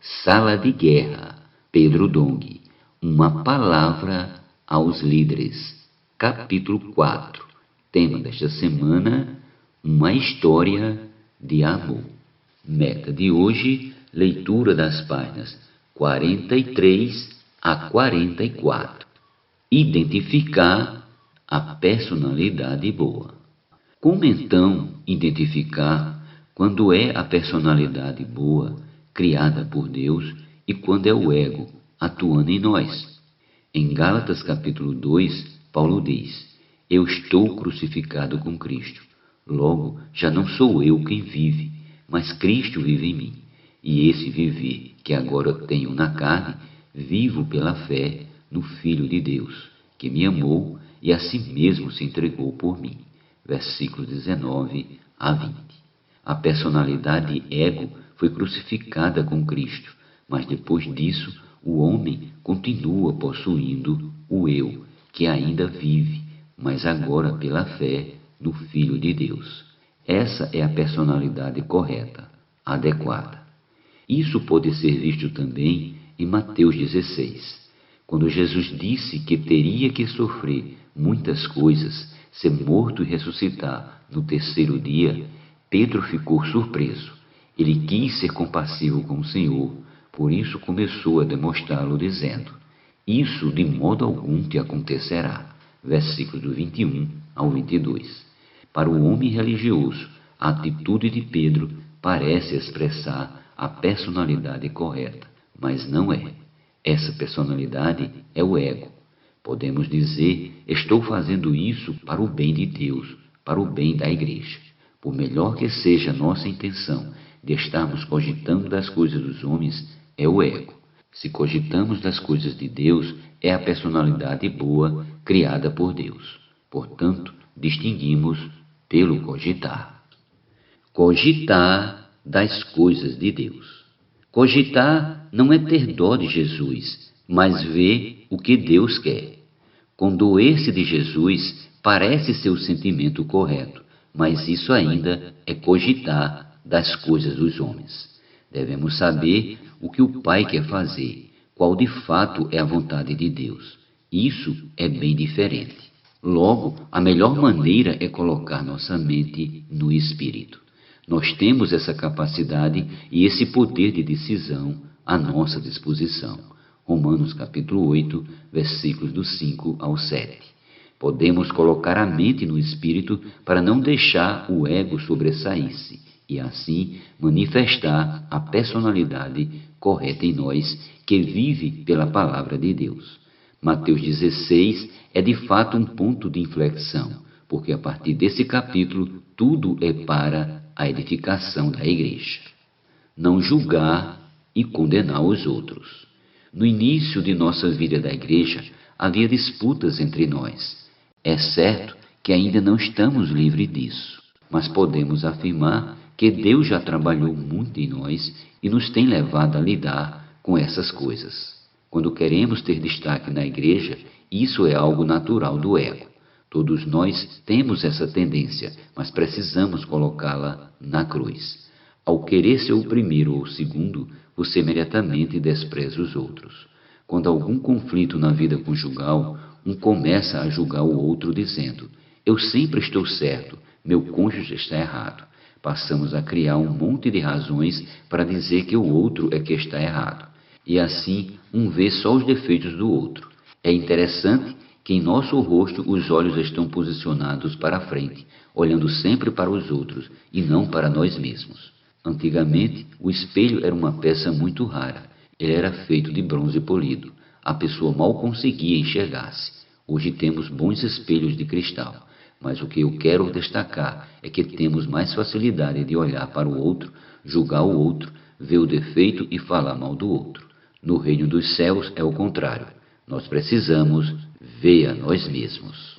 Sala de Guerra, Pedro Dong. Uma palavra aos líderes. Capítulo 4. Tema desta semana: uma história de amor. Meta de hoje: leitura das páginas 43 a 44. Identificar a personalidade boa. Como então identificar quando é a personalidade boa criada por Deus e quando é o ego atuando em nós? Em Gálatas capítulo 2, Paulo diz: eu estou crucificado com Cristo. Logo, já não sou eu quem vive, mas Cristo vive em mim. E esse viver que agora tenho na carne, vivo pela fé no Filho de Deus, que me amou e a si mesmo se entregou por mim. Versículos 19 a 20. A personalidade ego foi crucificada com Cristo, mas depois disso o homem continua possuindo o eu, que ainda vive, mas agora pela fé no Filho de Deus. Essa é a personalidade correta, adequada. Isso pode ser visto também em Mateus 16, quando Jesus disse que teria que sofrer muitas coisas, ser morto e ressuscitar no terceiro dia. Pedro ficou surpreso. Ele quis ser compassivo com o Senhor, por isso começou a demonstrá-lo dizendo: isso de modo algum te acontecerá. Versículos do 21 ao 22. Para o homem religioso, a atitude de Pedro parece expressar a personalidade correta, mas não é. Essa personalidade é o ego. Podemos dizer: estou fazendo isso para o bem de Deus, para o bem da igreja. Por melhor que seja a nossa intenção de estarmos cogitando das coisas dos homens, é o ego. Se cogitamos das coisas de Deus, é a personalidade boa criada por Deus. Portanto, distinguimos pelo cogitar. Cogitar das coisas de Deus. Cogitar não é ter dó de Jesus, mas ver o que Deus quer. Condoer-se de Jesus parece ser o sentimento correto, mas isso ainda é cogitar das coisas dos homens. Devemos saber o que o Pai quer fazer, qual de fato é a vontade de Deus. Isso é bem diferente. Logo, a melhor maneira é colocar nossa mente no Espírito. Nós temos essa capacidade e esse poder de decisão à nossa disposição. Romanos capítulo 8, versículos do 5 ao 7. Podemos colocar a mente no Espírito para não deixar o ego sobressair-se e assim manifestar a personalidade correta em nós, que vive pela palavra de Deus. Mateus 16 é de fato um ponto de inflexão, porque a partir desse capítulo tudo é para a edificação da igreja. Não julgar e condenar os outros. No início de nossa vida da igreja, havia disputas entre nós. É certo que ainda não estamos livres disso, mas podemos afirmar que Deus já trabalhou muito em nós e nos tem levado a lidar com essas coisas. Quando queremos ter destaque na igreja, isso é algo natural do ego. Todos nós temos essa tendência, mas precisamos colocá-la na cruz. Ao querer ser o primeiro ou o segundo, você imediatamente despreza os outros. Quando há algum conflito na vida conjugal, um começa a julgar o outro dizendo: eu sempre estou certo, meu cônjuge está errado. Passamos a criar um monte de razões para dizer que o outro é que está errado. E assim, um vê só os defeitos do outro. É interessante que em nosso rosto os olhos estão posicionados para a frente, olhando sempre para os outros e não para nós mesmos. Antigamente, o espelho era uma peça muito rara. Ele era feito de bronze polido. A pessoa mal conseguia enxergar-se. Hoje temos bons espelhos de cristal. Mas o que eu quero destacar é que temos mais facilidade de olhar para o outro, julgar o outro, ver o defeito e falar mal do outro. No reino dos céus é o contrário. Nós precisamos ver a nós mesmos.